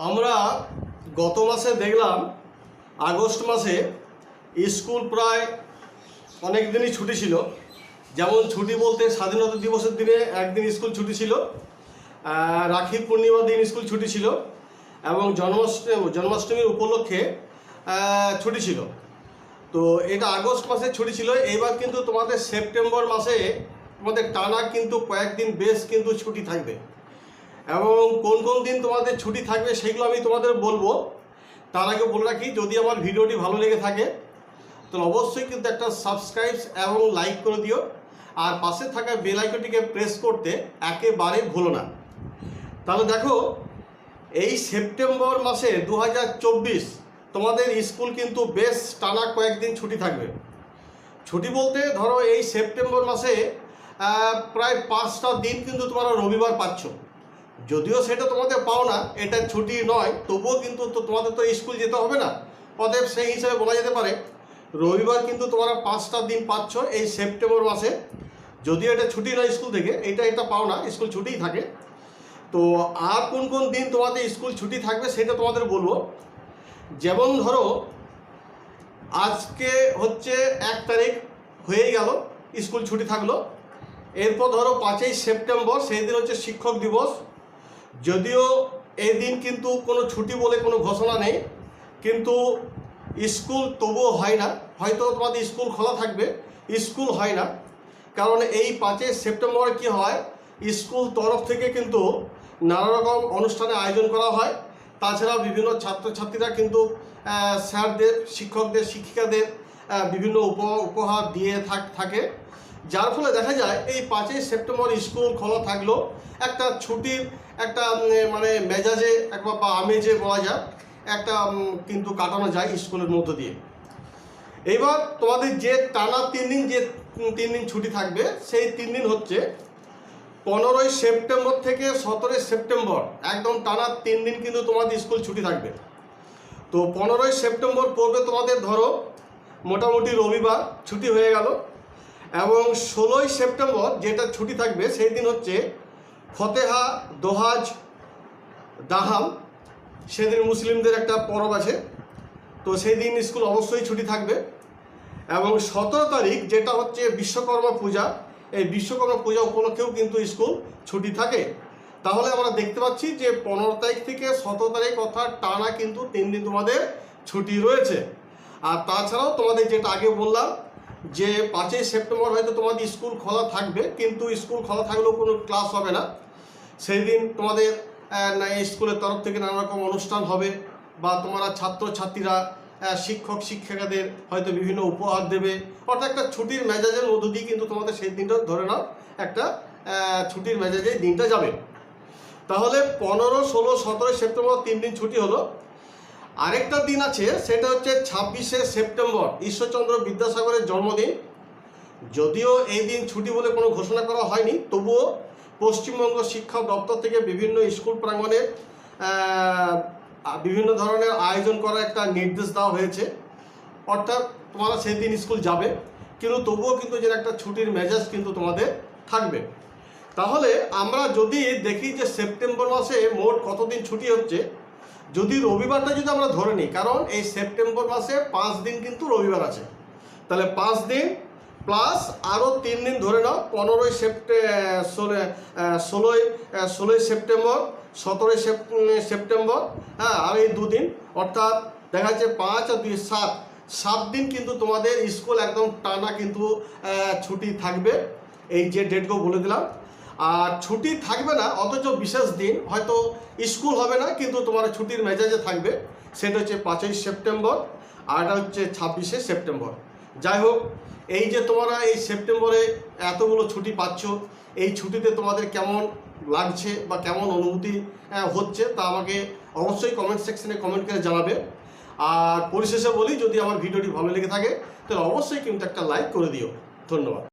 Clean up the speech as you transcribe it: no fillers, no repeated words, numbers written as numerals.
আমরা গত মাসে দেখলাম আগস্ট মাসে স্কুল প্রায় অনেক দিনই ছুটি ছিল। যেমন ছুটি বলতে স্বাধীনতা দিবসের দিনে একদিন স্কুল ছুটি ছিল, রাখি পূর্ণিমার দিন স্কুল ছুটি ছিল এবং জন্মাষ্টমীর উপলক্ষে ছুটি ছিল। তো এটা আগস্ট মাসে ছুটি ছিল। এবার কিন্তু তোমাদের সেপ্টেম্বর মাসে তোমাদের টানা কিন্তু কয়েকদিন বেশ কিন্তু ছুটি থাকবে এবং কোন কোন দিন তোমাদের ছুটি থাকবে সেগুলো আমি তোমাদের বলবো। তার আগে বলে রাখি, যদি আমার ভিডিওটি ভালো লেগে থাকে তাহলে অবশ্যই কিন্তু একটা সাবস্ক্রাইব এবং লাইক করে দিও, আর পাশে থাকা বেল আইকনটিকে প্রেস করতে একেবারে ভুলো না। তাহলে দেখো, এই সেপ্টেম্বর মাসে 2024 তোমাদের স্কুল কিন্তু বেশ টানা কয়েকদিন ছুটি থাকবে। ছুটি বলতে ধরো এই সেপ্টেম্বর মাসে প্রায় 5টা দিন কিন্তু তোমরা রবিবার পাচ্ছ। যদিও সেটা তোমাদের পাও না, এটা ছুটি নয়, তবুও কিন্তু তোমাদের তো স্কুল যেতে হবে না, অতএব সেই হিসাবে বলা যেতে পারে রবিবার কিন্তু তোমরা 5টা দিন পাচ্ছ এই সেপ্টেম্বর মাসে। যদিও এটা ছুটি নয় স্কুল থেকে, এটা পাও না, স্কুল ছুটিই থাকে। তো আর কোন কোন দিন তোমাদের স্কুল ছুটি থাকবে সেটা তোমাদের বলবো। যেমন ধরো আজকে হচ্ছে 1 তারিখ হয়ে গেল, স্কুল ছুটি থাকলো। এরপর ধরো 5ই সেপ্টেম্বর, সেই দিন হচ্ছে শিক্ষক দিবস। যদিও এই দিন কিন্তু কোনো ছুটি বলে কোনো ঘোষণা নেই, কিন্তু স্কুল তবুও হয় না। হয়তো তোমাদের স্কুল খোলা থাকবে, স্কুল হয় না, কারণ এই 5ই সেপ্টেম্বরে কী হয়, স্কুল তরফ থেকে কিন্তু নানা রকম অনুষ্ঠানের আয়োজন করা হয়। তাছাড়া বিভিন্ন ছাত্রছাত্রীরা কিন্তু স্যারদের, শিক্ষকদের, শিক্ষিকাদের বিভিন্ন উপহার দিয়ে থাকে, যার ফলে দেখা যায় এই 5ই সেপ্টেম্বর স্কুল খোলা থাকলেও একটা ছুটির একটা মানে মেজাজে বা আমেজে বলা যায় একটা কিন্তু কাটানো যায় স্কুলের মধ্য দিয়ে। এইবার তোমাদের যে টানা 3 দিন ছুটি থাকবে, সেই 3 দিন হচ্ছে 15ই সেপ্টেম্বর থেকে 17ই সেপ্টেম্বর, একদম টানা 3 দিন কিন্তু তোমাদের স্কুল ছুটি থাকবে। তো 15ই সেপ্টেম্বর পড়বে তোমাদের ধরো মোটামুটি রবিবার, ছুটি হয়ে গেল। এবং 16ই সেপ্টেম্বর যেটা ছুটি থাকবে সেই দিন হচ্ছে ফতেহা দোহাজ দাহাম, সেদিন মুসলিমদের একটা পরব আছে, তো সেই দিন স্কুল অবশ্যই ছুটি থাকবে। এবং 17 তারিখ যেটা হচ্ছে বিশ্বকর্মা পূজা, এই বিশ্বকর্মা পূজা উপলক্ষেও কিন্তু স্কুল ছুটি থাকে। তাহলে আমরা দেখতে পাচ্ছি যে 15 তারিখ থেকে 17 তারিখ অর্থাৎ টানা কিন্তু 3 দিন তোমাদের ছুটি রয়েছে। আর তাছাড়াও তোমাদের যেটা আগে বললাম যে 5ই সেপ্টেম্বর হয়তো তোমাদের স্কুল খোলা থাকবে, কিন্তু স্কুল খোলা থাকলেও কোনো ক্লাস হবে না। সেই দিন তোমাদের স্কুলের তরফ থেকে নানা রকম অনুষ্ঠান হবে, বা তোমরা ছাত্রছাত্রীরা শিক্ষক শিক্ষিকাদের হয়তো বিভিন্ন উপহার দেবে, অর্থাৎ একটা ছুটির মেজাজের মধ্য দিয়ে কিন্তু তোমাদের সেই দিনটা ধরে নাও একটা ছুটির মেজাজে দিনটা যাবে। তাহলে 15, 16, 17 সেপ্টেম্বর 3 দিন ছুটি হলো। আরেকটা দিন আছে, সেটা হচ্ছে 26শে সেপ্টেম্বর, ঈশ্বরচন্দ্র বিদ্যাসাগরের জন্মদিন। যদিও এই দিন ছুটি বলে কোনো ঘোষণা করা হয়নি, তবুও পশ্চিমবঙ্গ শিক্ষা দপ্তর থেকে বিভিন্ন স্কুল প্রাঙ্গণে বিভিন্ন ধরনের আয়োজন করার একটা নির্দেশ দেওয়া হয়েছে, অর্থাৎ তোমরা সেই দিন স্কুল যাবে, কিন্তু তবুও কিন্তু যেন একটা ছুটির মেজাজ কিন্তু তোমাদের থাকবে। তাহলে আমরা যদি দেখি যে সেপ্টেম্বর মাসে মোট কতদিন ছুটি হচ্ছে, যদি রবিবারটা যদি আমরা ধরে নিই, কারণ এই সেপ্টেম্বর মাসে 5 দিন কিন্তু রবিবার আছে, তাহলে 5 দিন প্লাস আরও 3 দিন ধরে নাও, 16ই সেপ্টেম্বর, 17ই সেপ্টেম্বর, হ্যাঁ, আর এই 2 দিন, অর্থাৎ দেখা যাচ্ছে 5 আর 2 7 দিন কিন্তু তোমাদের স্কুল একদম টানা কিন্তু ছুটি থাকবে। এই যে ডেটগুলো বলে দিলাম। আর ছুটি থাকবে না, অথচ বিশেষ দিন হয়তো স্কুল হবে না, কিন্তু তোমার ছুটির মেজাজে থাকবে, সেটা হচ্ছে 5ই সেপ্টেম্বর, আর এটা হচ্ছে 26শে সেপ্টেম্বর। যাই হোক, এই যে তোমরা এই সেপ্টেম্বরে এতগুলো ছুটি পাচ্ছ, এই ছুটিতে তোমাদের কেমন লাগছে বা কেমন অনুভূতি হচ্ছে, তা আমাকে অবশ্যই কমেন্ট সেকশনে কমেন্ট করে জানাবে। আর পরিশেষে বলি, যদি আমার ভিডিওটি ভালো লেগে থাকে তাহলে অবশ্যই কিন্তু একটা লাইক করে দিও। ধন্যবাদ।